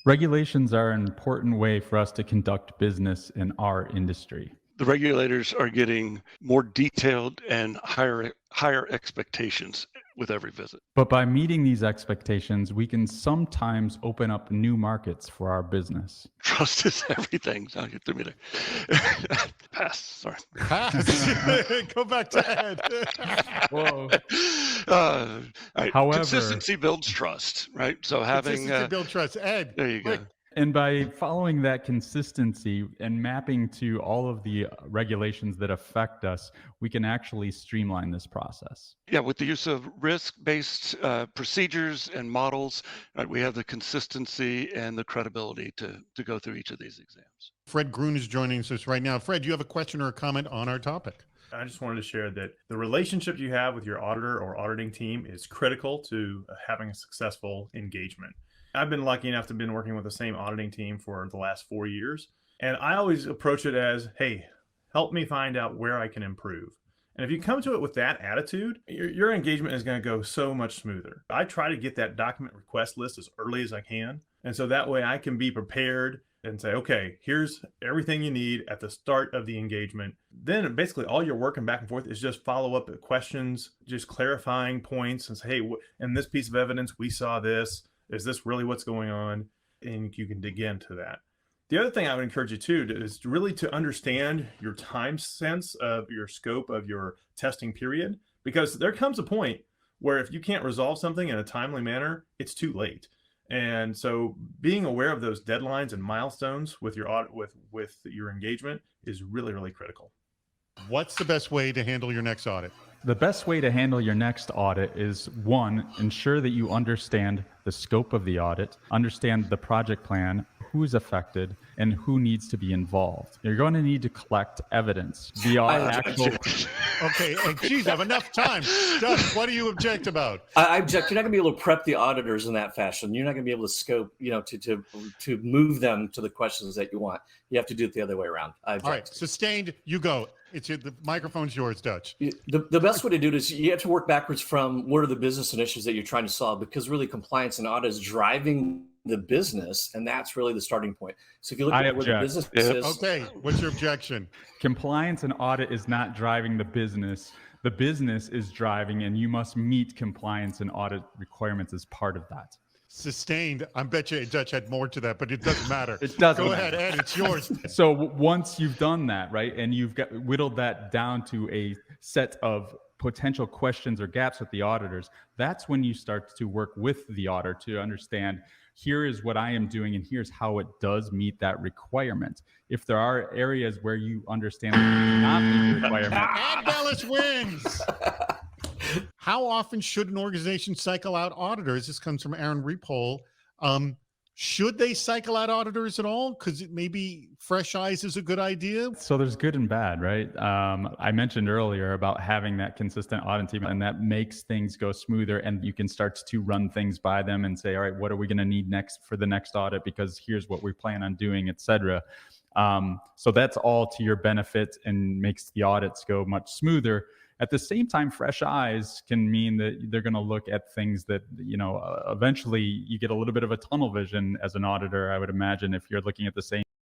Regulations are an important way for us to conduct business in our industry. The regulators are getting more detailed and higher expectations with every visit. But by meeting these expectations, we can sometimes open up new markets for our business. Trust is everything. I'll get through me there. Pass. Sorry. Pass. Go back to Ed. Whoa. Right. However, consistency builds trust, right? So having Consistency build trust. Ed, there you go. And by following that consistency and mapping to all of the regulations that affect us, we can actually streamline this process. Yeah, with the use of risk-based procedures and models, right, we have the consistency and the credibility to go through each of these exams. Fred Grun is joining us right now. Fred, you have a question or a comment on our topic? I just wanted to share that the relationship you have with your auditor or auditing team is critical to having a successful engagement. I've been lucky enough to have been working with the same auditing team for the last 4 years. And I always approach it as, hey, help me find out where I can improve. And if you come to it with that attitude, your engagement is going to go so much smoother. I try to get that document request list as early as I can. And so that way I can be prepared and say, okay, here's everything you need at the start of the engagement. Then basically all you're working back and forth is just follow up questions, just clarifying points and say, hey, in this piece of evidence, we saw this. Is this really what's going on? And you can dig into that. The other thing I would encourage you to is really to understand your time sense of your scope of your testing period, because there comes a point where if you can't resolve something in a timely manner, it's too late. And so being aware of those deadlines and milestones with your audit, with your engagement is really, really critical. What's the best way to handle your next audit? The best way to handle your next audit is, one, ensure that you understand the scope of the audit, understand the project plan, who's affected, and who needs to be involved. You're going to need to collect evidence. Okay, and geez, I have enough time. Doug, what do you object about? I object. You're not going to be able to prep the auditors in that fashion. You're not going to be able to scope, to move them to the questions that you want. You have to do it the other way around. All right, sustained, you go. The microphone's yours, Dutch. The best way to do it is you have to work backwards from what are the business initiatives that you're trying to solve, because really compliance and audit is driving the business, and that's really the starting point. So if you look at where the business is. Okay, what's your objection? Compliance and audit is not driving the business. The business is driving, and you must meet compliance and audit requirements as part of that. Sustained. I bet you Dutch had more to that, but it doesn't matter. It doesn't. Go ahead, Ed, it's yours. So once you've done that, right, and you've whittled that down to a set of potential questions or gaps with the auditors, that's when you start to work with the auditor to understand, here is what I am doing and here's how it does meet that requirement. If there are areas where you understand that you do not meet the requirement. And Bellis wins. How often should an organization cycle out auditors? This comes from Aaron Repole. Should they cycle out auditors at all? Because maybe fresh eyes is a good idea. So there's good and bad, right? I mentioned earlier about having that consistent audit team, and that makes things go smoother, and you can start to run things by them and say, all right, what are we going to need next for the next audit? Because here's what we plan on doing, et cetera. So that's all to your benefit and makes the audits go much smoother. At the same time, fresh eyes can mean that they're going to look at things that, eventually you get a little bit of a tunnel vision as an auditor, I would imagine, if you're looking at the same